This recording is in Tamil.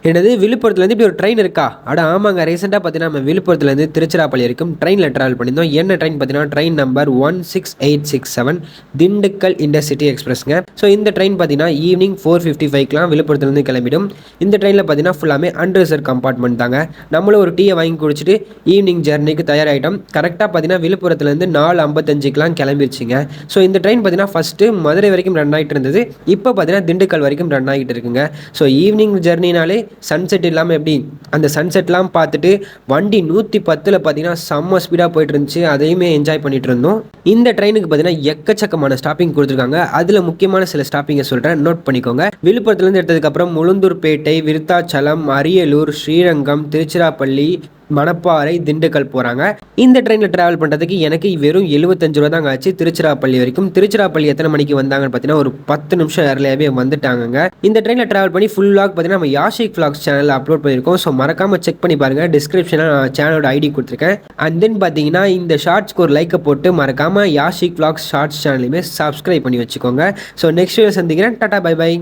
என்னது விழுப்புரத்துலேருந்து இப்படி ஒரு ட்ரெயின் இருக்கா? அட ஆமாங்க. ரீசெண்டாக பார்த்தீங்கன்னா நம்ம விழுப்புரத்துலேருந்து திருச்சிராப்பள்ளி வரைக்கும் ட்ரெயினில் ட்ராவல் பண்ணியிருந்தோம். என்ன ட்ரெயின் பார்த்தீங்கன்னா ட்ரெயின் நம்பர் 16867 திண்டுக்கல் இன்டர்சிட்டி எக்ஸ்பிரஸ்ங்க. ஸோ இந்த ட்ரெயின் பார்த்தீங்கன்னா ஈவினிங் 4:55க்குலாம் விழுப்புரத்துலேருந்து கிளம்பிடும். இந்த ட்ரெயினில் பார்த்தீங்கன்னா ஃபுல்லாமே அன்ரிசர்வ் கம்பார்ட்மெண்ட் தாங்க. நம்மளும் ஒரு டீயை வாங்கி குடிச்சிட்டு ஈவினிங் ஜர்னிக்கு தயாராகிட்டோம். கரெக்டாக பார்த்தீங்கன்னா விழுப்புரத்துலேருந்து 4:55க்குலாம் கிளம்பிடுச்சிங்க. ஸோ இந்த ட்ரெயின் பார்த்தீங்கன்னா ஃபஸ்ட்டு மதுரை வரைக்கும் ரன் ஆகிட்டு இருந்தது. இப்போ பார்த்தீங்கன்னா திண்டுக்கல் வரைக்கும் ரன் ஆகிட்டு இருக்குங்க. ஸோ ஈவினிங் ஜர்னினாலே சன்செட் இல்லாமல் எப்படி அந்த சன்செட்லாம் பார்த்துட்டு வண்டி 110ல் பார்த்தீங்கன்னா செம்ம ஸ்பீடாக போயிட்டு இருந்துச்சு. அதையுமே என்ஜாய் பண்ணிட்டு இருந்தோம். இந்த ட்ரெயினுக்கு பார்த்தீங்கன்னா எக்கச்சக்கமான ஸ்டாப்பிங் கொடுத்துருக்காங்க. அதில் முக்கியமான சில ஸ்டாப்பிங்கை சொல்கிறேன், நோட் பண்ணிக்கோங்க. விழுப்புரத்துலேருந்து எடுத்ததுக்கப்புறம் உளுந்தூர்பேட்டை, விருத்தாச்சலம், அரியலூர், ஸ்ரீரங்கம், திருச்சிராப்பள்ளி, மணப்பாறை, திண்டுக்கல் போகிறாங்க. இந்த ட்ரெயினில் ட்ராவல் பண்ணுறதுக்கு எனக்கு வெறும் 75 ரூபா தாங்க ஆச்சு திருச்சிராப்பள்ளி வரைக்கும். திருச்சிராப்பள்ளி எத்தனை மணிக்கு வந்தாங்கன்னு பார்த்தீங்கன்னா ஒரு 10 நிமிஷம் ஏர்லியாகவே வந்துட்டாங்க. இந்த ட்ரெயினில் ட்ராவல் பண்ணி ஃபுல் வ்ளாக் பார்த்தீங்கன்னா நம்ம யாஷிக் வ்ளாக்ஸ் சேனலில் அப்லோட் பண்ணியிருக்கோம். ஸோ மறக்காமல் செக் பண்ணி பாருங்கள். டிஸ்கிரிப்ஷனில் நான் சேனலோட ஐடி கொடுத்துருக்கேன். அண்ட் தென் பார்த்தீங்கன்னா இந்த ஷார்ட்ஸ்க்கு ஒரு லைக்கை போட்டு மறக்காமல் யாஷிக் வ்ளாக்ஸ் ஷார்ட்ஸ் சேனலையுமே சப்ஸ்கிரைப் பண்ணி வச்சுக்கோங்க. ஸோ நெக்ஸ்ட் வீடியோ சந்திக்கிறேன். Tata bye by.